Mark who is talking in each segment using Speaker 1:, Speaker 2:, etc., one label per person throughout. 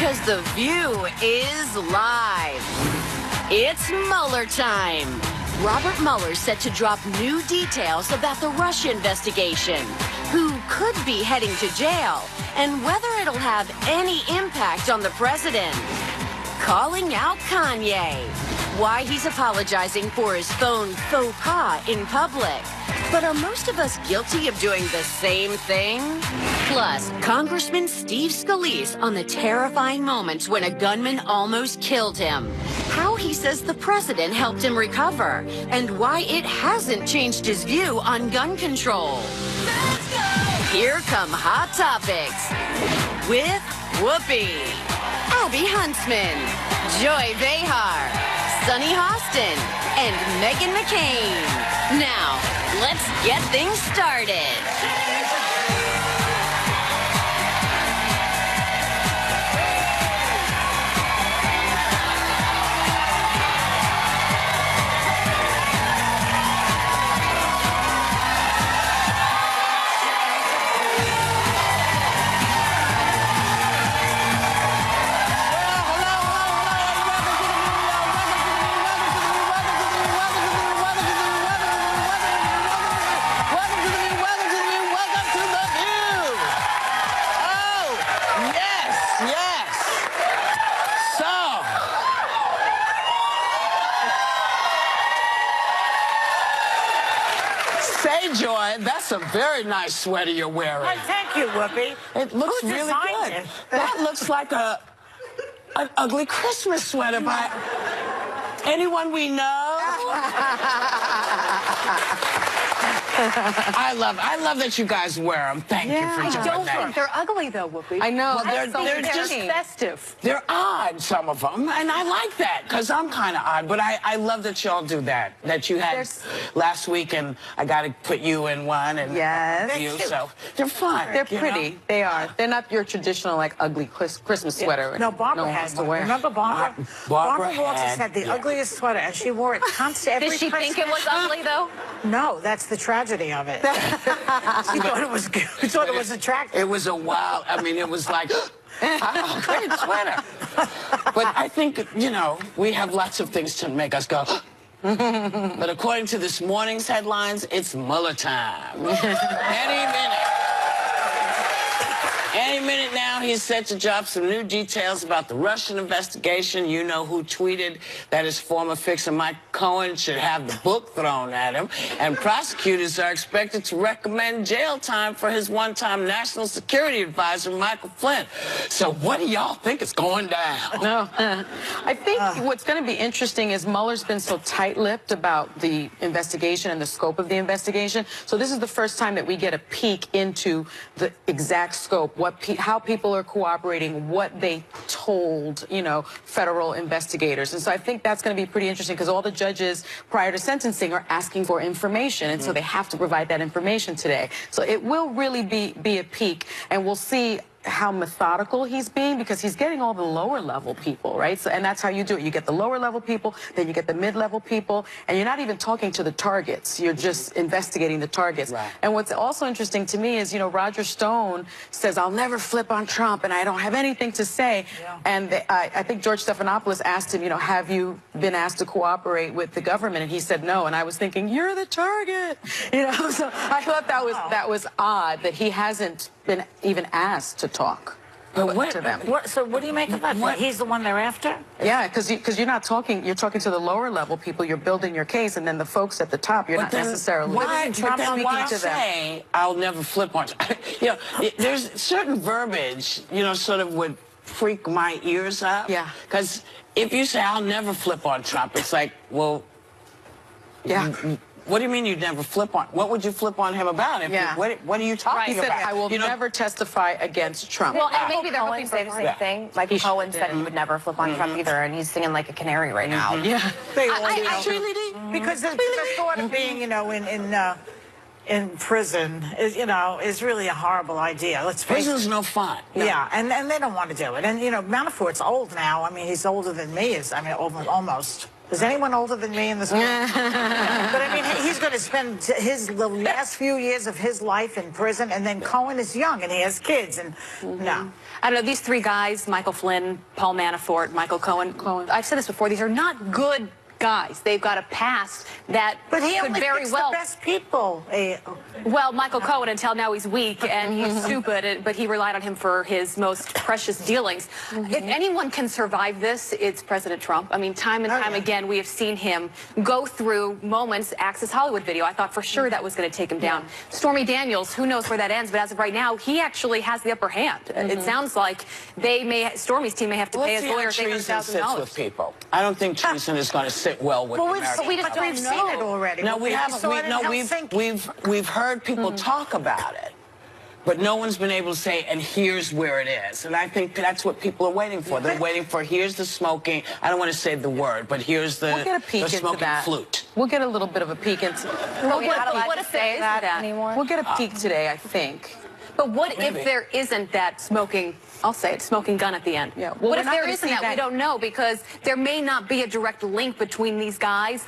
Speaker 1: because The View is live. It's Mueller time. Robert Mueller's set to drop new details about the Russia investigation, who could be heading to jail, and whether it'll have any impact on the president. Calling out Kanye. Why he's apologizing for his phone faux pas in public. But are most of us guilty of doing the same thing? Plus, Congressman Steve Scalise on the terrifying moments when a gunman almost killed him. How he says the president helped him recover, and why it hasn't changed his view on gun control. Let's go! Here come Hot Topics with Whoopi, Abby Huntsman, Joy Behar, Sunny Hostin, and Meghan McCain. Now, let's get things started.
Speaker 2: Say, Joy, that's a very nice sweater you're wearing.
Speaker 3: Well, thank you, Whoopi.
Speaker 2: It looks
Speaker 3: Who
Speaker 2: really
Speaker 3: designed
Speaker 2: good.
Speaker 3: it?
Speaker 2: That looks like an ugly Christmas sweater by anyone we know. I love that you guys wear them. Thank you for doing that.
Speaker 4: I don't think they're ugly, though, Whoopi.
Speaker 2: I know. Well,
Speaker 4: they're
Speaker 2: just
Speaker 4: festive.
Speaker 2: They're odd, some of them, and I like that because I'm kind of odd. But I love that y'all do that. That you had last week, and I got to put you in one, and you. So they're fun.
Speaker 4: They're pretty. They are. They're not your traditional like ugly Christmas sweater.
Speaker 3: No, Barbara has to wear. Remember Barbara? Barbara Walters had the ugliest sweater, and she wore it constantly.
Speaker 4: Did she think it was ugly, though?
Speaker 3: No, that's the tragedy of it. She thought it was good. She thought it was attractive.
Speaker 2: It was a wild. I mean, it was like. Great sweater. But I think, we have lots of things to make us go. But according to this morning's headlines, it's Mueller time. Any minute now, he's set to drop some new details about the Russian investigation. You know who tweeted that his former fixer Mike Cohen should have the book thrown at him. And prosecutors are expected to recommend jail time for his one-time national security advisor, Michael Flynn. So what do y'all think is going down?
Speaker 4: No. I think what's going to be interesting is Mueller's been so tight-lipped about the investigation and the scope of the investigation. So this is the first time that we get a peek into the exact scope, how people are cooperating, what they told, federal investigators. And so I think that's going to be pretty interesting because all the judges prior to sentencing are asking for information, and so they have to provide that information today. So it will really be a peek, and we'll see how methodical he's being because he's getting all the lower level people, right? So, and that's how you do it. You get the lower level people, then you get the mid-level people, and you're not even talking to the targets. You're just investigating the targets. Right. And what's also interesting to me is, Roger Stone says, I'll never flip on Trump and I don't have anything to say. Yeah. And I think George Stephanopoulos asked him, have you been asked to cooperate with the government? And he said no. And I was thinking, you're the target. So I thought that was odd that he hasn't been even asked to talk to them.
Speaker 3: So what do you make of that? He's the one they're after?
Speaker 4: Yeah, because you're not talking. You're talking to the lower level people. You're building your case, and then the folks at the top, you're not necessarily
Speaker 2: speaking to them. Say, I'll never flip on. There's certain verbiage, sort of would freak my ears up.
Speaker 4: Yeah.
Speaker 2: Because if you say I'll never flip on Trump, it's like, well,
Speaker 4: yeah.
Speaker 2: What do you mean you'd never flip on? What would you flip on him about? What are you talking about?
Speaker 4: I will never testify against Trump.
Speaker 5: Well, and maybe they're hoping to say the same thing. Like Cohen said he would never flip on Trump either, and he's singing like a canary right now.
Speaker 4: Yeah.
Speaker 3: Because the thought of being, in prison is really a horrible idea. Let's face it.
Speaker 2: Prison's no fun.
Speaker 3: No. Yeah, and they don't want to do it. And Manafort's old now. I mean, he's older than me. Almost. Is anyone older than me in this room? But I mean, he's going to spend the last few years of his life in prison, and then Cohen is young and he has kids, and no.
Speaker 6: I don't know, these three guys, Michael Flynn, Paul Manafort, Michael Cohen, I've said this before, these are not good guys. They've got a past that
Speaker 3: But he
Speaker 6: could
Speaker 3: only
Speaker 6: very
Speaker 3: picks
Speaker 6: well...
Speaker 3: the best people.
Speaker 6: Well, Michael Cohen, until now, he's weak and he's stupid, but he relied on him for his most precious dealings. If anyone can survive this, it's President Trump. I mean, time and time again, we have seen him go through moments. Access Hollywood video, I thought for sure that was going to take him down. Stormy Daniels, who knows where that ends, but as of right now, he actually has the upper hand. It sounds like Stormy's team may have to pay his lawyers $800,000.
Speaker 2: With people. I don't think treason is going to sit well with American
Speaker 3: But we've seen it already.
Speaker 2: No, we haven't. We've heard people talk about it, but no one's been able to say, and here's where it is. And I think that's what people are waiting for. They're waiting for, here's the smoking, I don't want to say the word, but here's the,
Speaker 4: we'll get a peek
Speaker 2: the smoking
Speaker 4: into that.
Speaker 2: flute.
Speaker 4: We'll get a little bit of a peek into
Speaker 6: What if there isn't that
Speaker 5: anymore?
Speaker 4: We'll get a peek today, I think.
Speaker 6: But what if there isn't that smoking, I'll say it, smoking gun at the end?
Speaker 4: Yeah. Well,
Speaker 6: What if
Speaker 4: we're not
Speaker 6: there
Speaker 4: gonna
Speaker 6: isn't
Speaker 4: see
Speaker 6: that?
Speaker 4: that.
Speaker 6: We don't know, because there may not be a direct link between these guys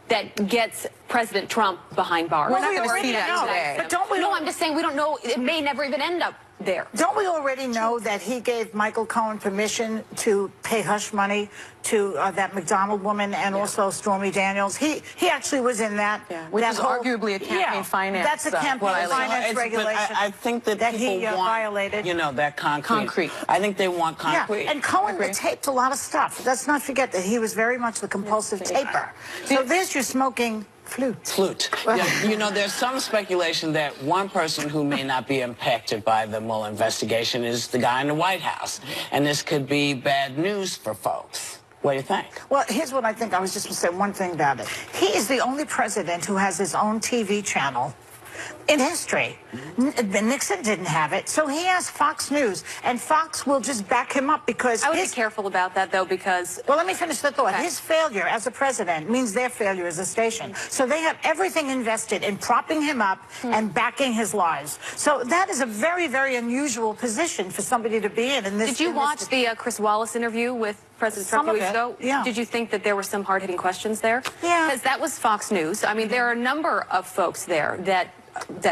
Speaker 6: that gets President Trump behind bars.
Speaker 4: We're not going to see that today.
Speaker 3: But don't we?
Speaker 6: No, I'm just saying we don't know. It may never even end up there.
Speaker 3: Don't we already know that he gave Michael Cohen permission to pay hush money to that McDonald woman and also Stormy Daniels? He actually was in that.
Speaker 4: Which
Speaker 3: that
Speaker 4: is
Speaker 3: whole,
Speaker 4: arguably a campaign finance.
Speaker 3: That's a campaign finance regulation.
Speaker 2: But I think that people
Speaker 3: he
Speaker 2: want,
Speaker 3: violated.
Speaker 2: you know, that concrete. I think they want concrete.
Speaker 3: Yeah, and Cohen taped a lot of stuff. Let's not forget that he was very much the compulsive taper. So there's your smoking flute.
Speaker 2: Yeah, you know, there's some speculation that one person who may not be impacted by the Mueller investigation is the guy in the White House. And this could be bad news for folks. What do you think?
Speaker 3: Well, here's what I think. I was just going to say one thing about it. He is the only president who has his own TV channel in history. Nixon didn't have it, so he has Fox News, and Fox will just back him up because
Speaker 6: I would be careful about that, though, because...
Speaker 3: Well, let me finish the thought.
Speaker 6: Okay.
Speaker 3: His failure as a president means their failure as a station. So they have everything invested in propping him up and backing his lies. So that is a very, very unusual position for somebody to be in. This,
Speaker 6: Did you watch the Chris Wallace interview with President Trump a few weeks ago?
Speaker 3: Yeah.
Speaker 6: Did you think that there were some hard-hitting questions there?
Speaker 3: Yeah.
Speaker 6: Because that was Fox News. I mean, there are a number of folks there that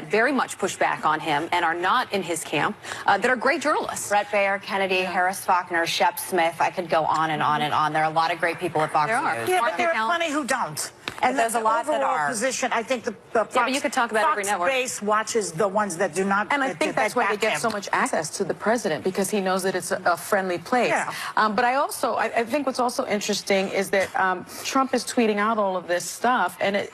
Speaker 6: very much push back on him and are not in his camp, that are great journalists.
Speaker 5: Brett Baer, Kennedy, Harris Faulkner, Shep Smith. I could go on and on and on. There are a lot of great people at Fox
Speaker 6: There are.
Speaker 5: News.
Speaker 3: Yeah, but there are plenty who don't. And
Speaker 5: there's a lot that
Speaker 3: overall
Speaker 5: are.
Speaker 3: Position, I think the Fox,
Speaker 6: but you could talk about every network.
Speaker 3: base watches the ones that do not.
Speaker 4: And I think that's why they get so much access to the president, because he knows that it's a friendly place.
Speaker 3: Yeah.
Speaker 4: But I think what's also interesting is that Trump is tweeting out all of this stuff, and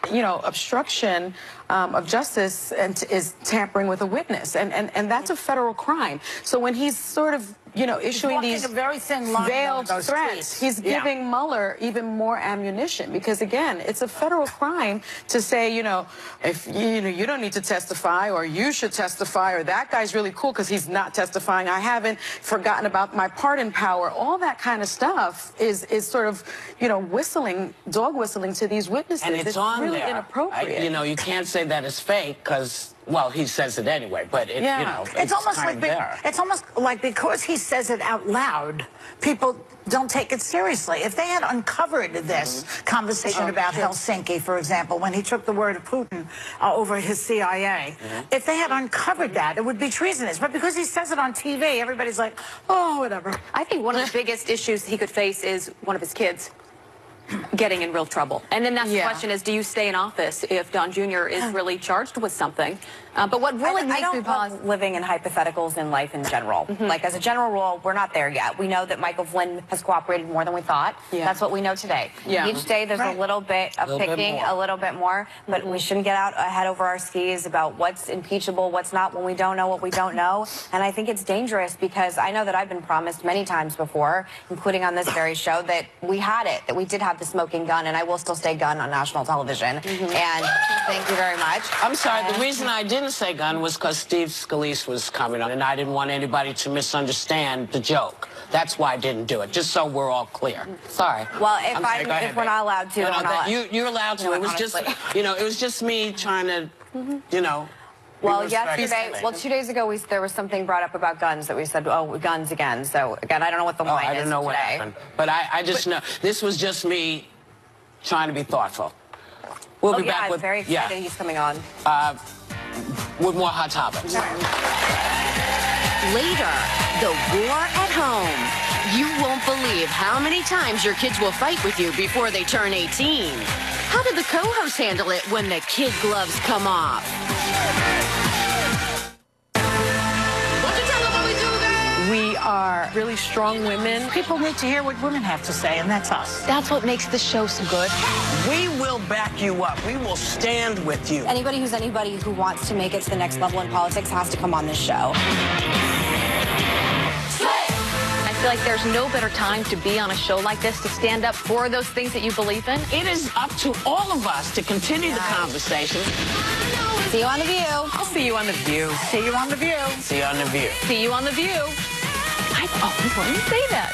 Speaker 4: obstruction of justice is tampering with a witness, and that's a federal crime. So when he's sort of issuing these
Speaker 3: a very thin line
Speaker 4: veiled
Speaker 3: those
Speaker 4: threats,
Speaker 3: tweets.
Speaker 4: he's giving Mueller even more ammunition, because again, it's a federal crime to say, if you don't need to testify, or you should testify, or that guy's really cool because he's not testifying. I haven't forgotten about my pardon power. All that kind of stuff is sort of dog whistling to these witnesses.
Speaker 2: And it's on
Speaker 4: really
Speaker 2: there.
Speaker 4: inappropriate.
Speaker 2: You can't say that it's fake because, well, he says it anyway, but
Speaker 3: it's almost
Speaker 2: kind
Speaker 3: like
Speaker 2: of there.
Speaker 3: it's almost like because he says it out loud, people don't take it seriously. If they had uncovered this conversation about Helsinki, for example, when he took the word of Putin over his CIA, if they had uncovered that, it would be treasonous. But because he says it on TV, everybody's like, oh, whatever.
Speaker 6: I think one of the biggest issues he could face is one of his kids getting in real trouble. And then that's the question is, do you stay in office if Don Jr. is really charged with something? But what really makes me pause...
Speaker 5: living in hypotheticals in life in general. Like, as a general rule, we're not there yet. We know that Michael Flynn has cooperated more than we thought. That's what we know today. Each day there's a little bit of picking, a little bit more, but we shouldn't get out ahead over our skis about what's impeachable, what's not, when we don't know what we don't know. And I think it's dangerous, because I know that I've been promised many times before, including on this very show, that we had it, that we did have the smoking gun, and I will still say gun on national television. And thank you very much.
Speaker 2: I'm sorry, the reason I didn't say gun was because Steve Scalise was coming on, and I didn't want anybody to misunderstand the joke. That's why I didn't do it, just so we're all clear. Sorry.
Speaker 5: Well, if we're not allowed to,
Speaker 2: you're allowed to. It was just, it was just me trying to,
Speaker 5: Well, yesterday, 2 days ago, there was something brought up about guns that we said, oh, guns again. So, again, I don't know what the line is
Speaker 2: I don't know what happened. But I just know, this was just me trying to be thoughtful. We'll be back with...
Speaker 5: I'm very excited he's coming on.
Speaker 2: With more Hot Topics.
Speaker 1: Later, the war at home. You won't believe how many times your kids will fight with you before they turn 18. How did the co-host handle it when the kid gloves come off?
Speaker 4: We are really strong women.
Speaker 3: People need to hear what women have to say, and that's us.
Speaker 6: That's what makes the show so good.
Speaker 2: We will back you up. We will stand with you.
Speaker 5: Anybody who wants to make it to the next level in politics has to come on this show.
Speaker 6: I feel like there's no better time to be on a show like this, to stand up for those things that you believe in.
Speaker 2: It is up to all of us to continue the conversation.
Speaker 5: See you on The View.
Speaker 4: I'll see you on The View.
Speaker 3: See you on The View.
Speaker 2: See you on The View.
Speaker 6: See you on The View. I always wanted to say that.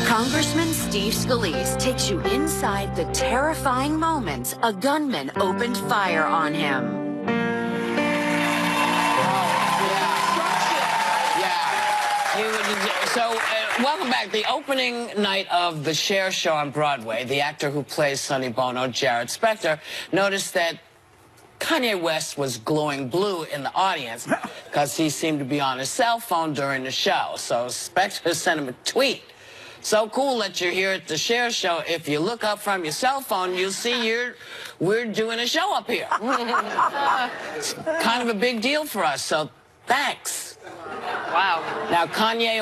Speaker 1: Congressman Steve Scalise takes you inside the terrifying moments a gunman opened fire on him.
Speaker 2: So, welcome back. The opening night of the Cher show on Broadway, the actor who plays Sonny Bono, Jared Spector, noticed that Kanye West was glowing blue in the audience because he seemed to be on his cell phone during the show. So Spector sent him a tweet. So cool that you're here at the Cher show. If you look up from your cell phone, you'll see we're doing a show up here. It's kind of a big deal for us, so thanks.
Speaker 6: Wow.
Speaker 2: Now, Kanye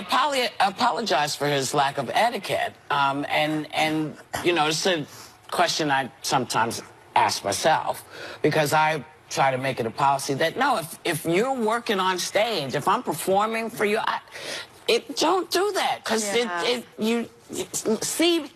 Speaker 2: apologized for his lack of etiquette. And you know, it's a question I sometimes ask myself, because I try to make it a policy that, no, if you're working on stage, if I'm performing for you, don't do that, because you see me.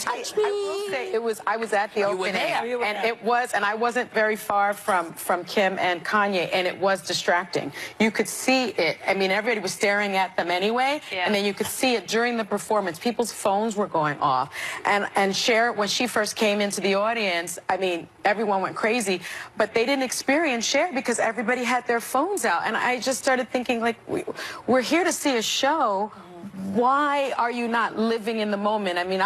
Speaker 4: I will say I was at the opening, and I wasn't very far from Kim and Kanye, and it was distracting. You could see it. I mean, everybody was staring at them anyway, and then you could see it during the performance. People's phones were going off, and Cher, when she first came into the audience, I mean, everyone went crazy, but they didn't experience Cher because everybody had their phones out, and I just started thinking, like, we're here to see a show. Why are you not living in the moment? I mean,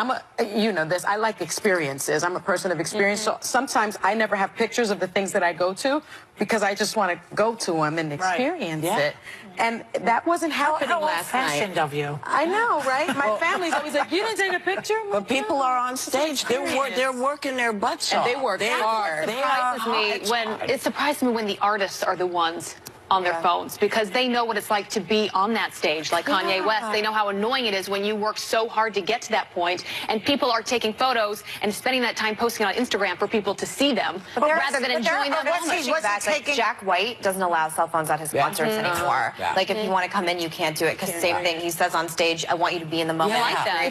Speaker 4: you know this, I like experiences. I'm a person of experience, so sometimes I never have pictures of the things that I go to because I just want to go to them and experience it. And that wasn't happening last night.
Speaker 3: How old-fashioned of you.
Speaker 4: I know, right? My family's always like, you didn't take a picture?
Speaker 2: But people are on stage. They're working their butts off.
Speaker 4: And they work hard.
Speaker 6: It surprises me when the artists are the ones on their phones, because they know what it's like to be on that stage, like Kanye West. They know how annoying it is when you work so hard to get to that point, and people are taking photos and spending that time posting on Instagram for people to see them, rather than enjoying that moment.
Speaker 5: Exactly. Jack White doesn't allow cell phones at his concerts anymore. Like, if you want to come in, you can't do it, because same thing. He says on stage, I want you to be in the moment.
Speaker 6: I like that.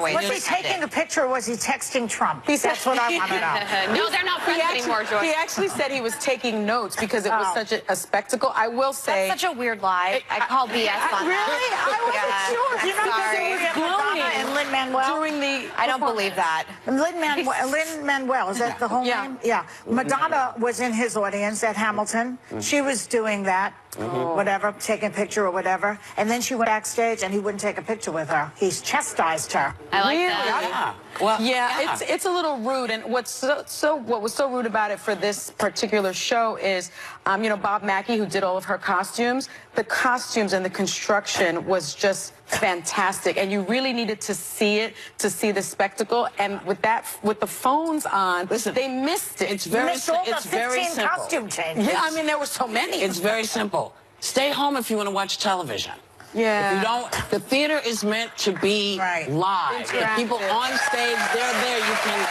Speaker 3: Was he taking a picture, or was he texting Trump? That's what I want to know.
Speaker 6: No, they're not friends anymore, George.
Speaker 4: He actually said he was taking notes because it was such a spectacle. I will say...
Speaker 5: That's such a weird lie. I call BS on that.
Speaker 3: Really? I wasn't sure. You know, because it was Madonna and Lin-Manuel.
Speaker 4: During the...
Speaker 5: I don't believe that.
Speaker 3: Lin-Manuel, is that the whole name? Yeah. Madonna was in his audience at Hamilton. She was doing that. Whatever, taking a picture or whatever, and then she went backstage and he wouldn't take a picture with her. He's chastised her.
Speaker 6: I like that.
Speaker 2: Well,
Speaker 4: it's a little rude, and what was so rude about it for this particular show is, you know, Bob Mackie, who did all of her costumes, the costumes and the construction was just fantastic, and you really needed to see it to see the spectacle. And with the phones on, they missed it.
Speaker 2: It's very simple.
Speaker 3: Costume changes.
Speaker 4: Yeah, I mean, there were so many.
Speaker 2: It's very simple. Stay home if you want to watch television.
Speaker 4: Yeah.
Speaker 2: If you don't, the theater is meant to be live. If people on stage, they're there. You can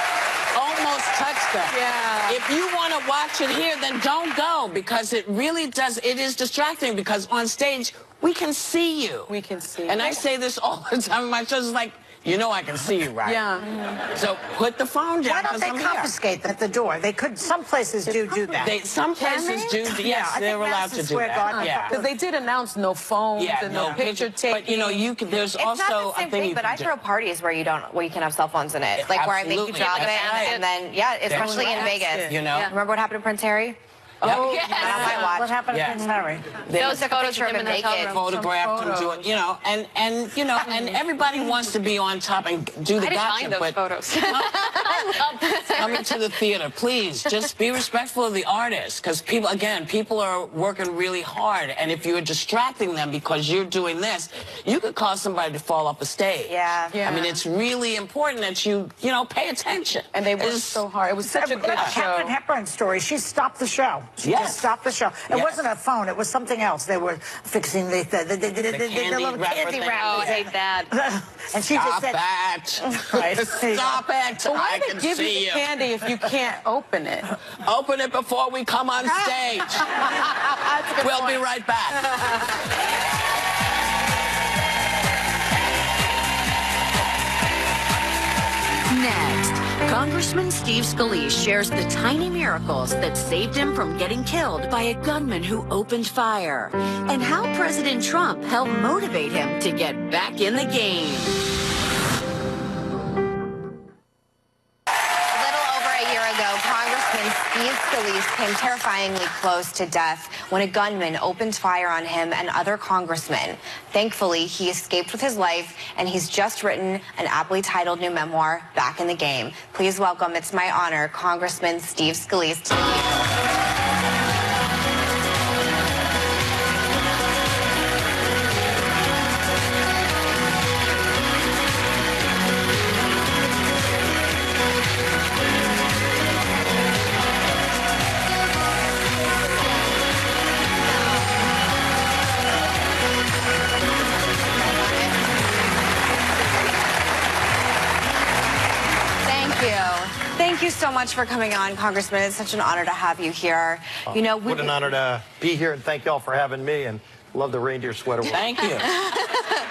Speaker 2: almost touch them.
Speaker 4: Yeah.
Speaker 2: If you want to watch it here, then don't go, because it really does. It is distracting, because on stage we can see you.
Speaker 4: We can see.
Speaker 2: And I say this all the time. My shows is like, you know, I can see you, right?
Speaker 4: Yeah.
Speaker 2: So put the phone down.
Speaker 3: Why don't they confiscate them at the door? They could. Some places do that.
Speaker 2: Some places do. Yes, they're allowed to do that. Yeah.
Speaker 4: Because they did announce no phones and no picture taking.
Speaker 2: But you know, you can. There's
Speaker 5: it's
Speaker 2: also
Speaker 5: not the same thing. But I throw parties where you can have cell phones in it, like where I make you drop it, and then especially in Vegas.
Speaker 2: You know,
Speaker 5: remember what happened to Prince Harry?
Speaker 4: Oh,
Speaker 2: Yep.
Speaker 5: Not on my watch.
Speaker 3: What happened to Prince Harry?
Speaker 6: Those
Speaker 5: took a
Speaker 6: photos
Speaker 5: picture
Speaker 6: of
Speaker 5: of
Speaker 6: him in
Speaker 5: him
Speaker 6: the hotel
Speaker 5: naked.
Speaker 6: room.
Speaker 2: Photographed him doing, you know, and everybody wants to be on top and do the
Speaker 6: I didn't
Speaker 2: gotcha,
Speaker 6: find those
Speaker 2: but
Speaker 6: photos.
Speaker 2: coming to the theater, please just be respectful of the artist, because people are working really hard, and if you're distracting them because you're doing this, you could cause somebody to fall off a stage.
Speaker 5: Yeah.
Speaker 2: I mean, it's really important that you pay attention.
Speaker 4: And they worked so hard. It was such a good show.
Speaker 3: Catherine Hepburn's story, she stopped the show. She just stopped the show. It wasn't a phone. It was something else. They were fixing the little
Speaker 2: wrapper
Speaker 3: candy
Speaker 2: thing.
Speaker 3: wrap.
Speaker 6: Oh, I hate that.
Speaker 3: And she just said, Right.
Speaker 2: Stop it.
Speaker 4: But why
Speaker 2: I
Speaker 4: do
Speaker 2: can
Speaker 4: they give
Speaker 2: see
Speaker 4: you the candy if you can't open it?
Speaker 2: Open it before we come on stage. We'll be right back.
Speaker 1: Next, Congressman Steve Scalise shares the tiny miracles that saved him from getting killed by a gunman who opened fire, and how President Trump helped motivate him to get back in the game.
Speaker 5: Congressman Steve Scalise came terrifyingly close to death when a gunman opened fire on him and other congressmen. Thankfully, he escaped with his life, and he's just written an aptly titled new memoir, Back in the Game. Please welcome, it's my honor, Congressman Steve Scalise to the vehicle. Thank you so much for coming on, Congressman. It's such an honor to have you here. You know,
Speaker 7: what an honor to be here, and thank y'all for having me, and love the reindeer sweater.
Speaker 2: Thank you.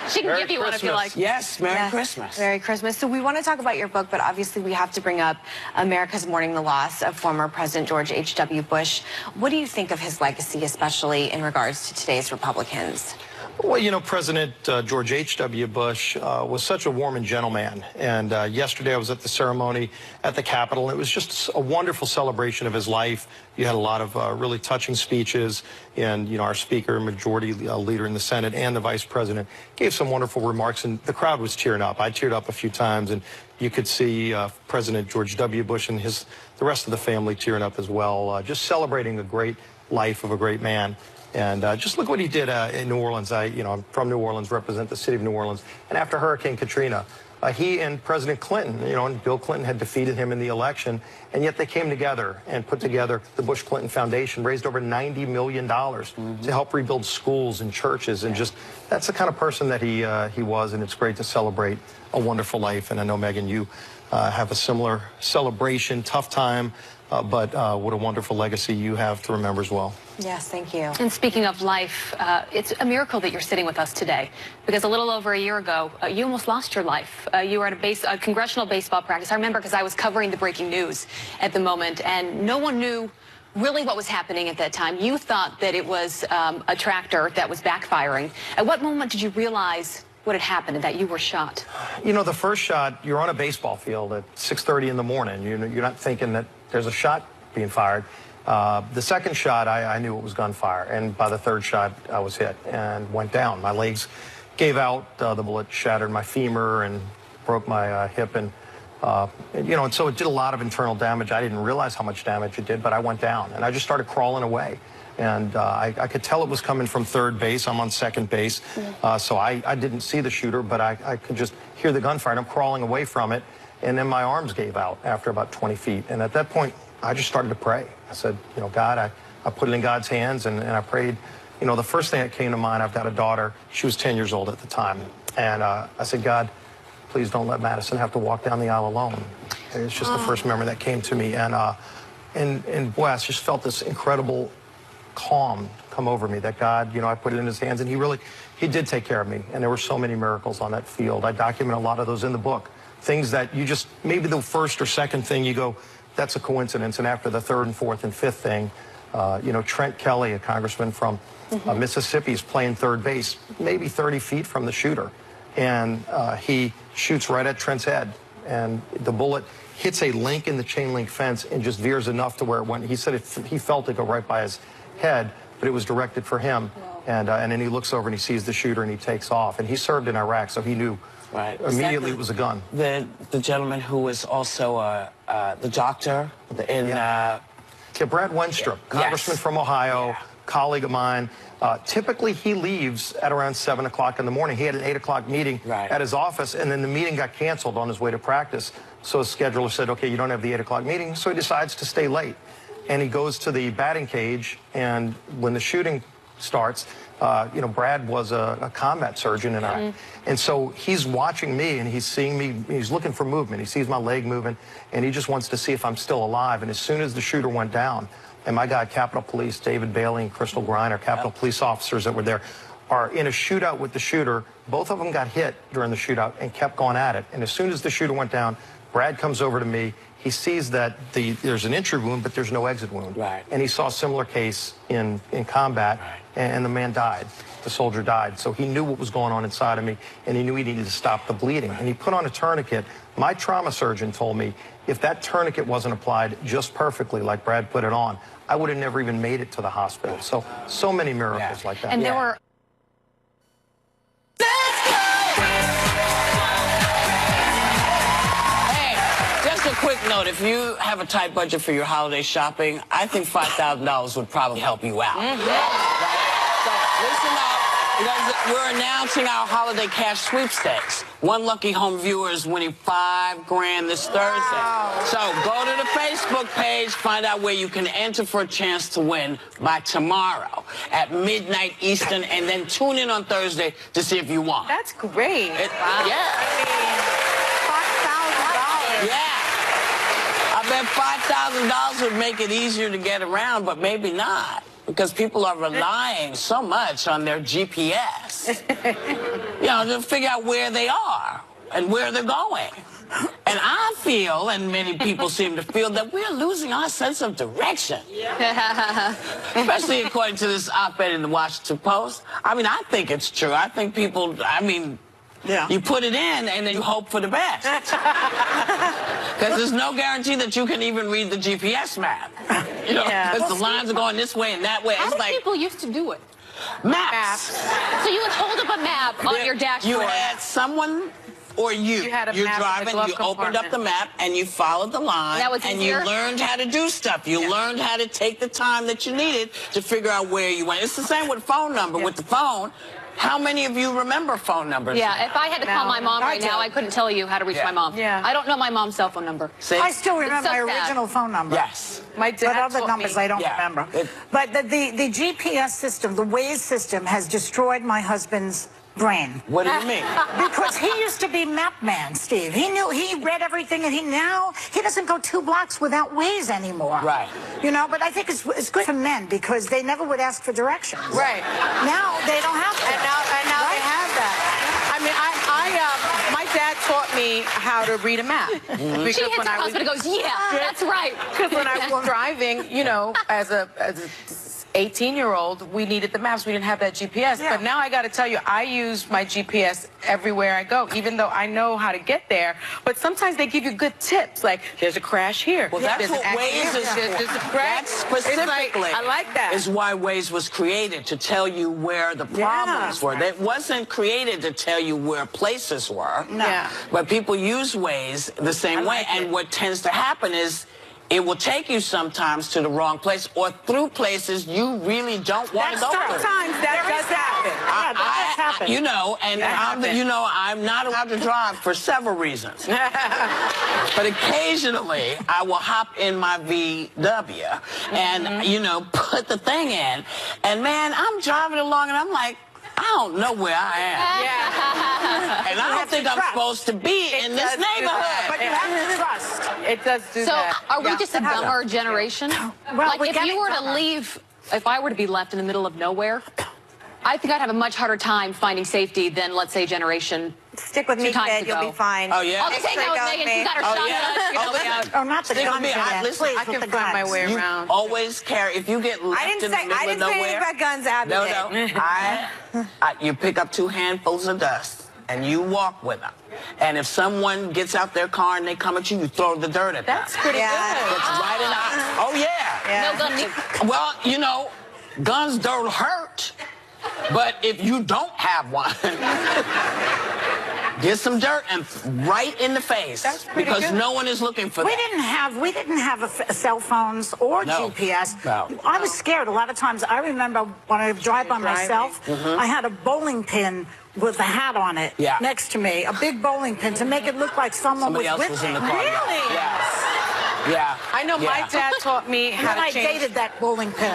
Speaker 6: She can give you one if you like.
Speaker 2: Yes, Merry Christmas.
Speaker 5: Merry Christmas. So we want to talk about your book, but obviously we have to bring up America's mourning the loss of former President George H.W. Bush. What do you think of his legacy, especially in regards to today's Republicans?
Speaker 7: Well, you know, President George H.W. Bush was such a warm and gentle man. And yesterday I was at the ceremony at the Capitol, and it was just a wonderful celebration of his life. You had a lot of really touching speeches, and, you know, our Speaker, Majority Leader in the Senate, and the Vice President gave some wonderful remarks, and the crowd was tearing up. I teared up a few times, and you could see President George W. Bush and the rest of the family tearing up as well, just celebrating the great life of a great man. And just look what he did in New Orleans. I'm from New Orleans, represent the city of New Orleans. And after Hurricane Katrina, he and President Clinton, and Bill Clinton had defeated him in the election, and yet they came together and put together the Bush Clinton Foundation, raised over $90 million to help rebuild schools and churches. And just, that's the kind of person that he was, and it's great to celebrate a wonderful life. And I know, Megan, you have a similar celebration, tough time, but what a wonderful legacy you have to remember as well.
Speaker 5: Yes, thank you.
Speaker 6: And speaking of life, it's a miracle that you're sitting with us today, because a little over a year ago, you almost lost your life. You were at a congressional baseball practice. I remember because I was covering the breaking news at the moment, and no one knew really what was happening at that time. You thought that it was a tractor that was backfiring. At what moment did you realize what had happened and that you were shot?
Speaker 7: You know, the first shot, you're on a baseball field at 6:30 in the morning. You're not thinking that there's a shot being fired. The second shot, I knew it was gunfire, and by the third shot, I was hit and went down. My legs gave out, the bullet shattered my femur and broke my hip, and so it did a lot of internal damage. I didn't realize how much damage it did, but I went down, and I just started crawling away. And I could tell it was coming from third base. I'm on second base, so I didn't see the shooter, but I could just hear the gunfire, and I'm crawling away from it, and then my arms gave out after about 20 feet. And at that point, I just started to pray. I said, God, I put it in God's hands, and I prayed. The first thing that came to mind, I've got a daughter. She was 10 years old at the time. And I said, God, please don't let Madison have to walk down the aisle alone. And it's just the first memory that came to me. And boy, I just felt this incredible calm come over me that God, I put it in his hands, and he did take care of me. And there were so many miracles on that field. I document a lot of those in the book. Things that you just, maybe the first or second thing you go, that's a coincidence. And after the third and fourth and fifth thing, Trent Kelly, a congressman from Mississippi, is playing third base, maybe 30 feet from the shooter. And he shoots right at Trent's head. and the bullet hits a link in the chain link fence and just veers enough to where it went. He said he felt it go right by his head, but it was directed for him. And then he looks over and he sees the shooter and he takes off. And he served in Iraq, so he knew immediately it was a gun.
Speaker 2: The gentleman who was also the doctor in...
Speaker 7: Brad Wenstrup, congressman from Ohio, colleague of mine. Typically, he leaves at around 7 o'clock in the morning. He had an 8 o'clock meeting at his office, and then the meeting got canceled on his way to practice. So his scheduler said, okay, you don't have the 8 o'clock meeting, so he decides to stay late. And he goes to the batting cage, and when the shooting starts, you know, Brad was a combat surgeon in Iraq. And so he's watching me, and he's seeing me, he's looking for movement. He sees my leg moving, and he just wants to see if I'm still alive. And as soon as the shooter went down, and my guy, Capitol Police, David Bailey and Crystal Griner, Capitol Police officers that were there, are in a shootout with the shooter. Both of them got hit during the shootout and kept going at it. And as soon as the shooter went down, Brad comes over to me. He sees that there's an entry wound, but there's no exit wound. And he saw a similar case in combat, and the man died. The soldier died. So he knew what was going on inside of me, and he knew he needed to stop the bleeding. And he put on a tourniquet. My trauma surgeon told me if that tourniquet wasn't applied just perfectly like Brad put it on, I would have never even made it to the hospital. So many miracles like that.
Speaker 6: And there were...
Speaker 2: Just a quick note, if you have a tight budget for your holiday shopping, I think $5,000 would probably help you out. Right? So listen up, because we're announcing our holiday cash sweepstakes. One lucky home viewer is winning $5 grand this Thursday. So go to the Facebook page, find out where you can enter for a chance to win by tomorrow at midnight Eastern, and then tune in on Thursday to see if you won.
Speaker 4: That's great.
Speaker 2: Yeah. I bet $5,000 would make it easier to get around, but maybe not, because people are relying so much on their GPS, you know, to figure out where they are and where they're going. And I feel, and many people seem to feel, that we're losing our sense of direction. Especially according to this op-ed in the Washington Post. I mean, I think it's true. I think people, you put it in and then you hope for the best. Because there's no guarantee that you can even read the GPS map. You know, because the lines are going this way and that way.
Speaker 6: How
Speaker 2: it's
Speaker 6: did
Speaker 2: like
Speaker 6: people used to do it?
Speaker 2: Maps.
Speaker 6: So you would hold up a map on your dashboard.
Speaker 2: You had someone or you're driving, you opened up the map and you followed the line and you learned how to do stuff. You learned how to take the time that you needed to figure out where you went. It's the same with a phone number. With the phone, how many of you remember phone numbers?
Speaker 6: Yeah, if I had to call my mom right now, I couldn't tell you how to reach my mom. I don't know my mom's cell phone number.
Speaker 2: See?
Speaker 3: I still remember my original phone number.
Speaker 2: Yes.
Speaker 3: My dad but other numbers I don't remember. But the GPS system, the Waze system, has destroyed my husband's brain.
Speaker 2: What do you mean?
Speaker 3: Because he used to be map man, Steve. He knew, he read everything, and he doesn't go 2 blocks without Waze anymore.
Speaker 2: Right.
Speaker 3: You know, but I think it's good for men because they never would ask for directions.
Speaker 4: Right.
Speaker 3: Now they don't have to.
Speaker 4: And now they have that. I mean, my dad taught me how to read a map. Because
Speaker 6: she hits when I was, but it goes, that's right.
Speaker 4: Because when I was driving, you know, as a 18-year-old, we needed the maps. We didn't have that GPS. But now I got to tell you, I use my GPS everywhere I go, even though I know how to get there. But sometimes they give you good tips, like there's a crash here.
Speaker 2: Well, that's what Waze is for.
Speaker 4: There's a crash.
Speaker 2: Specifically,
Speaker 4: I like that.
Speaker 2: Is why Waze was created, to tell you where the problems were. It wasn't created to tell you where places were.
Speaker 3: No.
Speaker 2: But people use Waze the same way. And what tends to happen is it will take you sometimes to the wrong place or through places you really don't want to go through.
Speaker 4: Sometimes that does happen.
Speaker 3: Yeah, that does happen.
Speaker 2: You know, and I'm not allowed to drive for several reasons. But occasionally, I will hop in my VW and, you know, put the thing in. And, man, I'm driving along and I'm like, I don't know where I am. And I don't think I'm supposed to be in this neighborhood.
Speaker 3: But you have to trust.
Speaker 4: It does do that.
Speaker 6: So are we just a dumber generation?
Speaker 3: Well,
Speaker 6: like if you were to leave, if I were to be left in the middle of nowhere, I think I'd have a much harder time finding safety than, let's say, generation.
Speaker 5: Stick with me, kid. You'll be fine.
Speaker 2: Oh, yeah?
Speaker 6: I'll just hang out with Megan. She's got her shotgun.
Speaker 3: Oh, not the gun.
Speaker 4: I can find my way around.
Speaker 2: You always carry, if you get left in the middle of nowhere.
Speaker 5: I didn't say anything about guns, Abby.
Speaker 2: No. You pick up 2 handfuls of dust. and you walk with them. And if someone gets out their car and they come at you, you throw the dirt at them.
Speaker 4: That's pretty good.
Speaker 2: It's right in the eye. Oh, yeah.
Speaker 6: No gun.
Speaker 2: Well, you know, guns don't hurt. But if you don't have one, get some dirt and right in the face. Because
Speaker 4: good.
Speaker 2: no one is looking for that.
Speaker 3: We didn't have cell phones or GPS.
Speaker 2: No.
Speaker 3: I was scared a lot of times. I remember when I drive by myself, I had a bowling pin with a hat on it next to me, a big bowling pin to make it look like somebody
Speaker 2: else
Speaker 3: was
Speaker 2: was
Speaker 3: with
Speaker 2: in
Speaker 3: me.
Speaker 2: the car.
Speaker 3: Really?
Speaker 2: Yeah.
Speaker 4: I know my dad taught me how to
Speaker 3: I
Speaker 4: change.
Speaker 3: dated that bowling pin.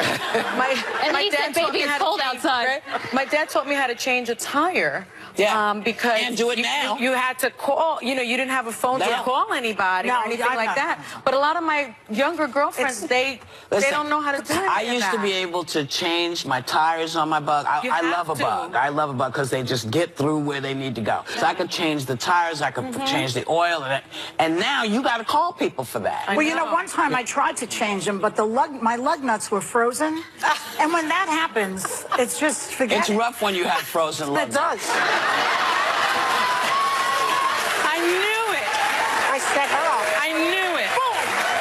Speaker 4: My dad taught me
Speaker 6: it's
Speaker 4: how to
Speaker 6: cold
Speaker 4: change,
Speaker 6: outside.
Speaker 4: right? My dad taught me how to change a tire. Because
Speaker 2: and do it now.
Speaker 4: You had to call, you didn't have a phone to call anybody or anything like that. But a lot of my younger girlfriends, they don't know how to do it.
Speaker 2: I used to be able to change my tires on my bug. I love a bug. I love a bug because they just get through where they need to go. So I could change the tires, I could change the oil, and now you got to call people for that.
Speaker 3: Well, you know, one time I tried to change them, but my lug nuts were frozen. And when that happens, it's just forget
Speaker 2: It's rough when you have frozen lug
Speaker 3: It does.
Speaker 4: I knew it.
Speaker 3: I set her up.
Speaker 4: I knew it.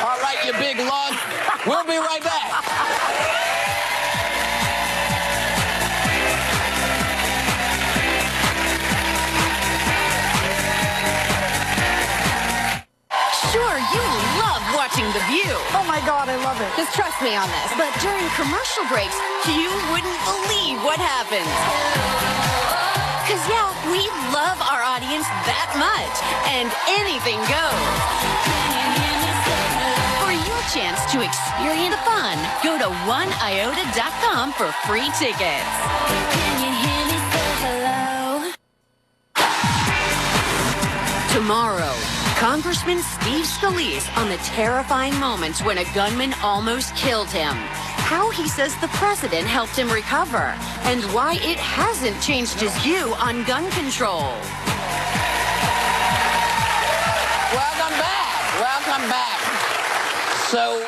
Speaker 2: All right, you big lug. We'll be right back.
Speaker 1: Sure, you love watching The View.
Speaker 3: Oh, my God, I love it.
Speaker 1: Just trust me on this. But during commercial breaks, you wouldn't believe what happens. Because, yeah, we love our audience that much. And anything goes. For your chance to experience the fun, go to oneiota.com for free tickets. Tomorrow, Congressman Steve Scalise on the terrifying moments when a gunman almost killed him. How he says the president helped him recover, and why it hasn't changed his view on gun control.
Speaker 2: Welcome back. Welcome back. So,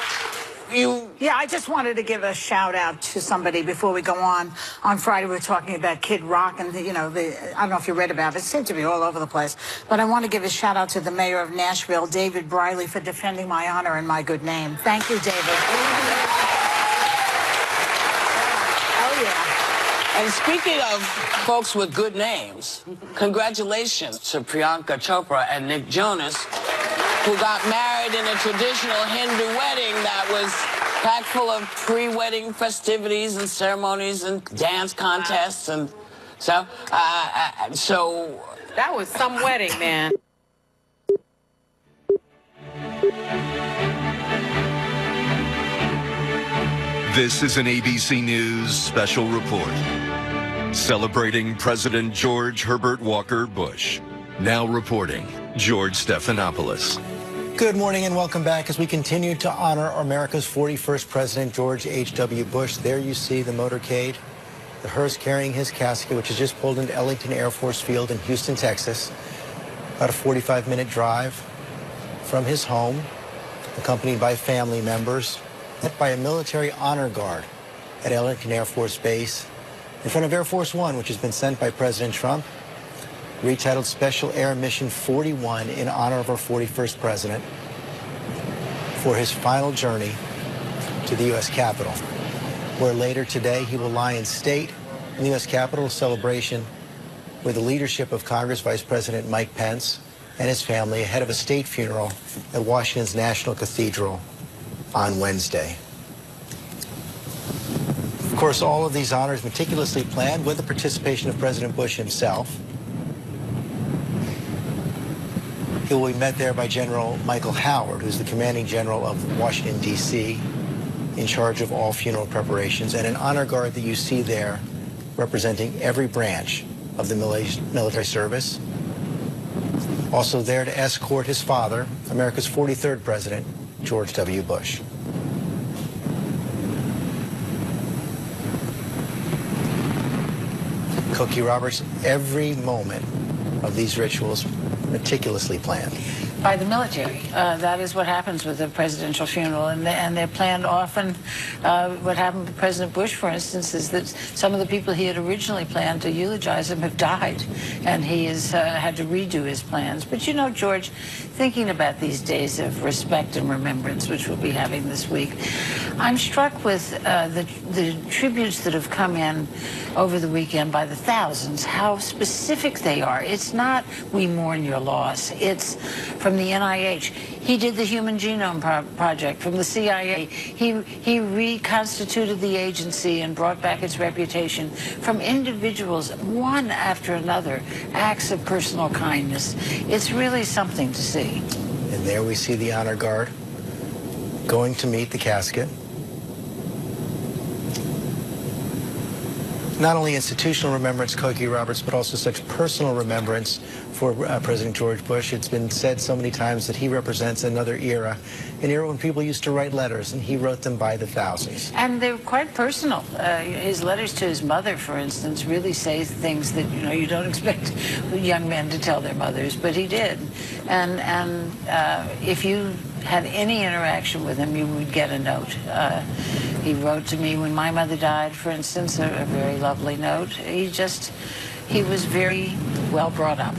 Speaker 3: Yeah, I just wanted to give a shout out to somebody before we go on. On Friday, we were talking about Kid Rock and, I don't know if you read about it. It seemed to be all over the place. But I want to give a shout out to the mayor of Nashville, David Briley, for defending my honor and my good name. Thank you, David. Oh, yeah.
Speaker 2: And speaking of folks with good names, congratulations to Priyanka Chopra and Nick Jonas, who got married in a traditional Hindu wedding that was packed full of pre-wedding festivities and ceremonies and dance contests. And so
Speaker 4: that was some wedding, man.
Speaker 8: This is an ABC News special report celebrating President George Herbert Walker Bush. Now reporting, George Stephanopoulos.
Speaker 9: Good morning and welcome back as we continue to honor America's 41st President, George H.W. Bush. There you see the motorcade, the hearse carrying his casket, which has just pulled into Ellington Air Force Field in Houston, Texas. About a 45-minute drive from his home, accompanied by family members, met by a military honor guard at Ellington Air Force Base in front of Air Force One, which has been sent by President Trump, retitled Special Air Mission 41 in honor of our 41st president for his final journey to the U.S. Capitol, where later today he will lie in state in the U.S. Capitol celebration with the leadership of Congress Vice President Mike Pence and his family ahead of a state funeral at Washington's National Cathedral on Wednesday. Of course, all of these honors meticulously planned with the participation of President Bush himself. He will be met there by General Michael Howard, who's the commanding general of Washington, D.C., in charge of all funeral preparations, and an honor guard that you see there representing every branch of the military service. Also there to escort his father, America's 43rd president, George W. Bush. Cokie Roberts, every moment of these rituals meticulously planned.
Speaker 3: by the military. That is what happens with a presidential funeral, and they're planned often. What happened with President Bush, for instance, is that some of the people he had originally planned to eulogize him have died, and he has had to redo his plans. But you know, George, thinking about these days of respect and remembrance, which we'll be having this week, I'm struck with the tributes that have come in over the weekend by the thousands, how specific they are. It's not, we mourn your loss. It's from the NIH. He did the Human Genome Project. From the CIA. He reconstituted the agency and brought back its reputation. From individuals, one after another, acts of personal kindness. It's really something to see.
Speaker 9: And there we see the honor guard going to meet the casket. Not only institutional remembrance, Cokie Roberts, but also such personal remembrance for President George Bush. It's been said so many times that he represents another era, an era when people used to write letters, and he wrote them by the thousands.
Speaker 3: And they're quite personal. His letters to his mother, for instance, really say things that, you know, you don't expect young men to tell their mothers, but he did. And if you had any interaction with him, you would get a note. He wrote to me when my mother died, for instance, a very lovely note. He was very well brought up.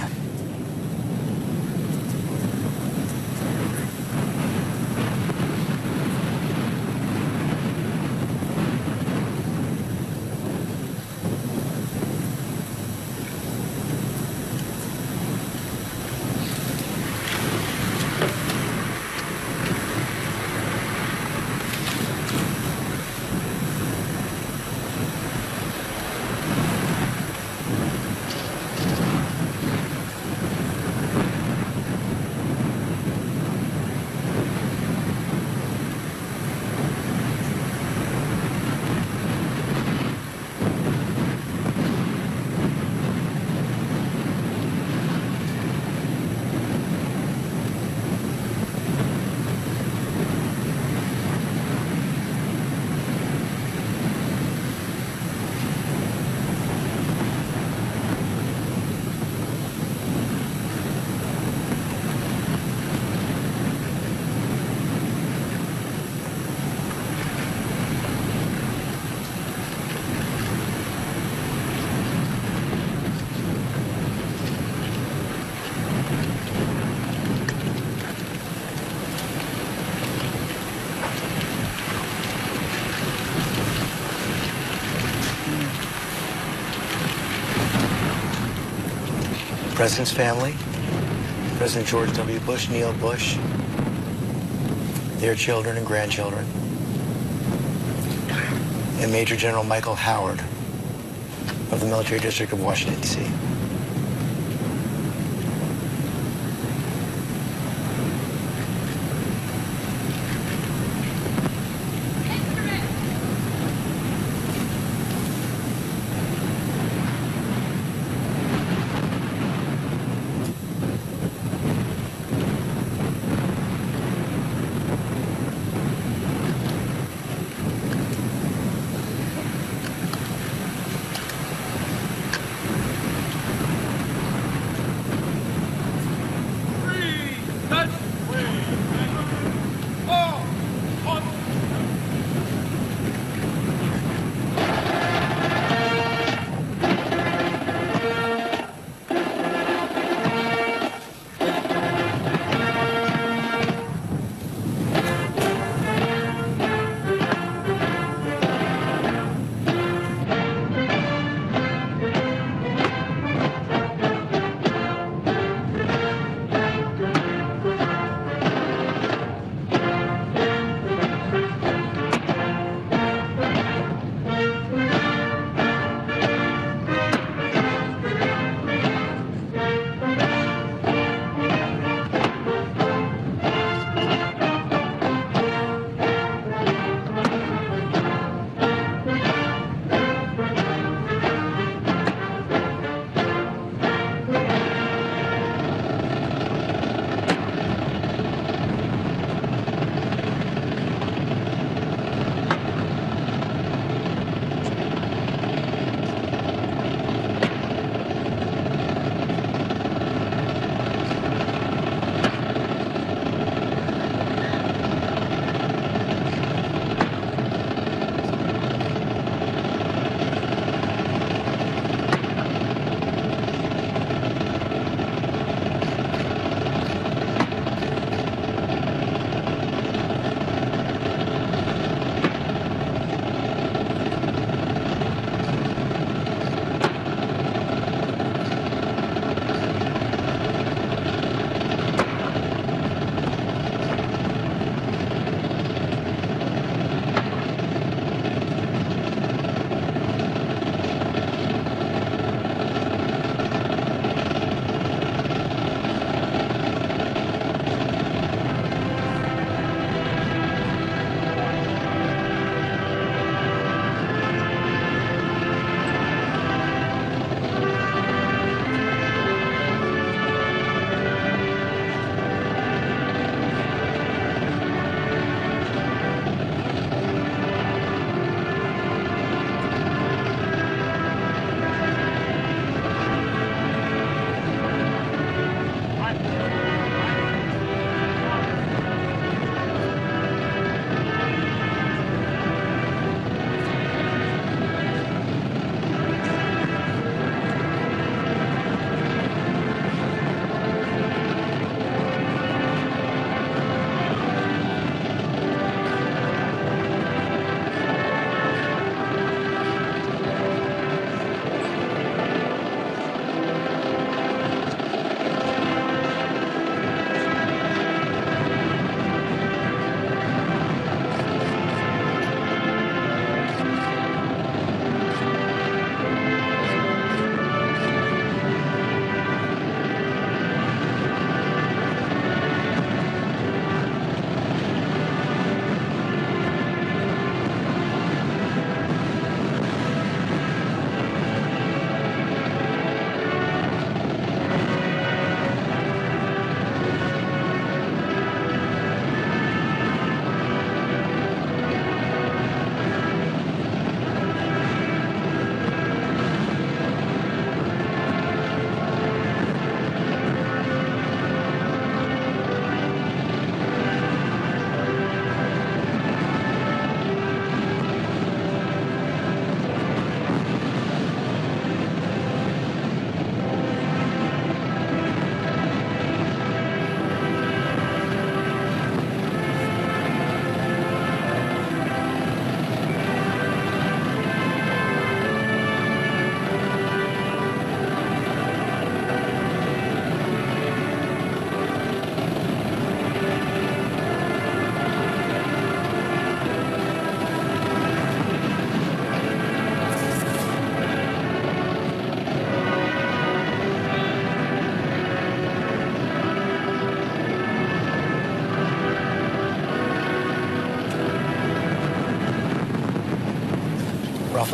Speaker 9: President's family, President George W. Bush, Neil Bush, their children and grandchildren, and Major General Michael Howard of the Military District of Washington, D.C.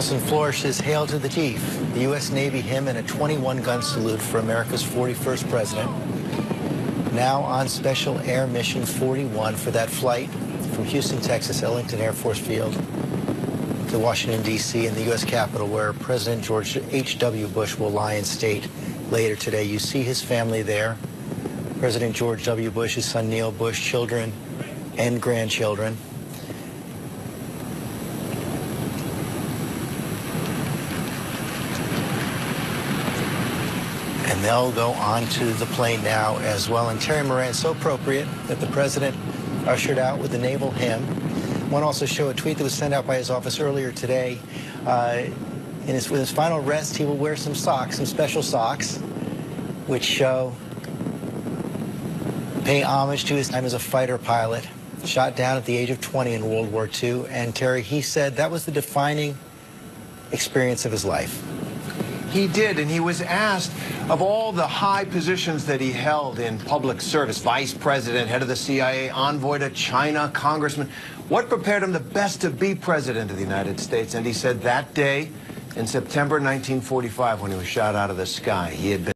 Speaker 9: Nelson flourishes hail to the chief. The U.S. Navy him in a 21-gun salute for America's 41st president. Now on Special Air Mission 41 for that flight from Houston, Texas, Ellington Air Force Field to Washington, D.C. and the U.S. Capitol, where President George H.W. Bush will lie in state later today. You see his family there. President George W. Bush, his son Neil Bush, children and grandchildren. And they'll go on to the plane now as well. And Terry Moran, so appropriate that the president ushered out with the naval hymn. I want to also show a tweet that was sent out by his office earlier today. With his final rest, he will wear some socks, some special socks, which pay homage to his time as a fighter pilot, shot down at the age of 20 in World War II. And Terry, he said that was the defining experience of his life.
Speaker 10: He did, and he was asked, of all the high positions that he held in public service, vice president, head of the CIA, envoy to China, congressman, what prepared him the best to be president of the United States? And he said that day in September 1945, when he was shot out of the sky, he had been